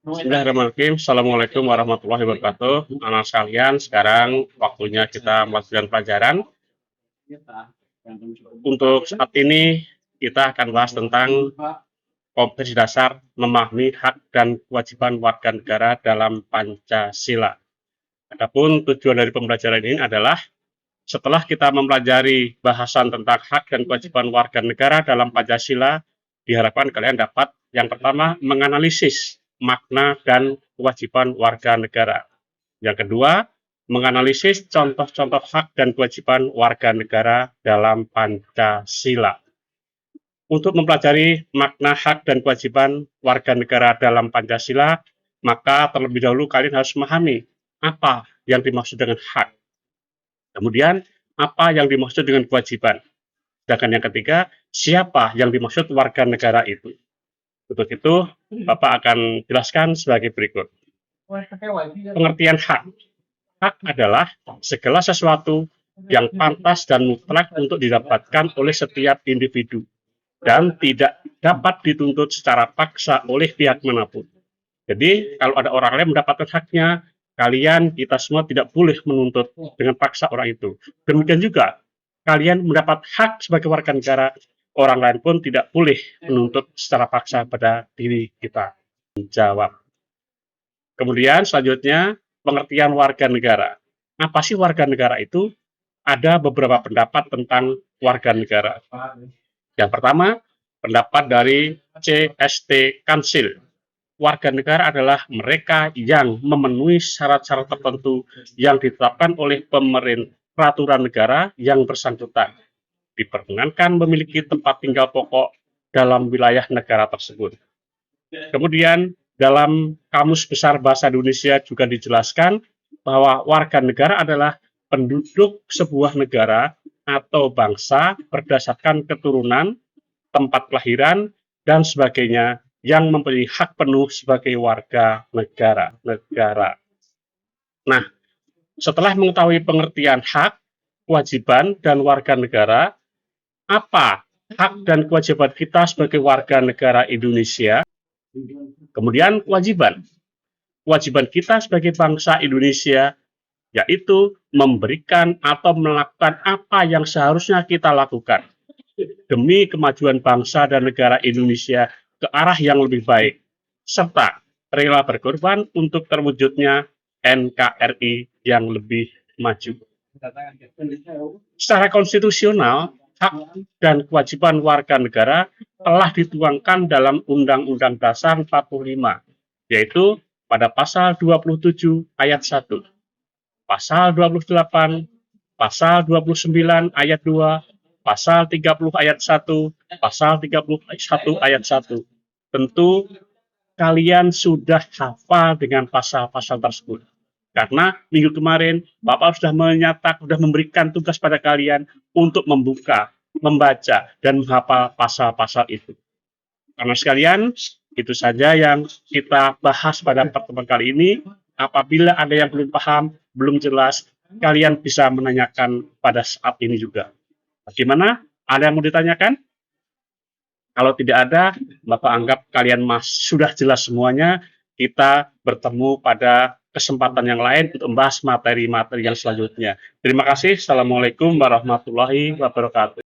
Bismillahirrahmanirrahim. Assalamualaikum warahmatullahi wabarakatuh. Anak sekalian, sekarang waktunya kita melanjutkan pelajaran. Untuk saat ini, kita akan bahas tentang kompetensi dasar memahami hak dan kewajiban warga negara dalam Pancasila. Adapun tujuan dari pembelajaran ini adalah setelah kita mempelajari bahasan tentang hak dan kewajiban warga negara dalam Pancasila, diharapkan kalian dapat yang pertama menganalisis makna dan kewajiban warga negara. Yang kedua, menganalisis contoh-contoh hak dan kewajiban warga negara dalam Pancasila. Untuk mempelajari makna hak dan kewajiban warga negara dalam Pancasila, maka terlebih dahulu kalian harus memahami apa yang dimaksud dengan hak. Kemudian, apa yang dimaksud dengan kewajiban. Sedangkan yang ketiga, siapa yang dimaksud warga negara itu. Untuk itu, Bapak akan jelaskan sebagai berikut. Pengertian hak. Hak adalah segala sesuatu yang pantas dan mutlak untuk didapatkan oleh setiap individu dan tidak dapat dituntut secara paksa oleh pihak manapun. Jadi, kalau ada orang lain mendapatkan haknya, kita semua tidak boleh menuntut dengan paksa orang itu. Demikian juga, kalian mendapat hak sebagai warga negara, orang lain pun tidak boleh menuntut secara paksa pada diri kita. Jawab. Kemudian selanjutnya, pengertian warga negara. Apa sih warga negara itu? Ada beberapa pendapat tentang warga negara. Yang pertama, pendapat dari CST Council. Warga negara adalah mereka yang memenuhi syarat-syarat tertentu yang ditetapkan oleh peraturan negara yang bersangkutan. Diperkenankan memiliki tempat tinggal pokok dalam wilayah negara tersebut. Kemudian, dalam Kamus Besar Bahasa Indonesia juga dijelaskan bahwa warga negara adalah penduduk sebuah negara atau bangsa berdasarkan keturunan, tempat kelahiran, dan sebagainya yang mempunyai hak penuh sebagai warga negara. Nah, setelah mengetahui pengertian hak, kewajiban, dan warga negara, apa hak dan kewajiban kita sebagai warga negara Indonesia? Kemudian kewajiban. Kewajiban kita sebagai bangsa Indonesia yaitu memberikan atau melakukan apa yang seharusnya kita lakukan demi kemajuan bangsa dan negara Indonesia ke arah yang lebih baik, serta rela berkorban untuk terwujudnya NKRI yang lebih maju. Secara konstitusional, hak dan kewajiban warga negara telah dituangkan dalam Undang-Undang Dasar 45, yaitu pada pasal 27 ayat 1, pasal 28, pasal 29 ayat 2, pasal 30 ayat 1, pasal 31 ayat 1. Tentu kalian sudah hafal dengan pasal-pasal tersebut. Karena minggu kemarin Bapak sudah memberikan tugas pada kalian untuk membuka, membaca, dan menghafal pasal-pasal itu. Karena sekalian, itu saja yang kita bahas pada pertemuan kali ini. Apabila ada yang belum paham, belum jelas, kalian bisa menanyakan pada saat ini juga. Bagaimana? Ada yang mau ditanyakan? Kalau tidak ada, Bapak anggap kalian sudah jelas semuanya. Kita bertemu pada kesempatan yang lain untuk membahas materi-materi yang selanjutnya. Terima kasih. Assalamualaikum warahmatullahi wabarakatuh.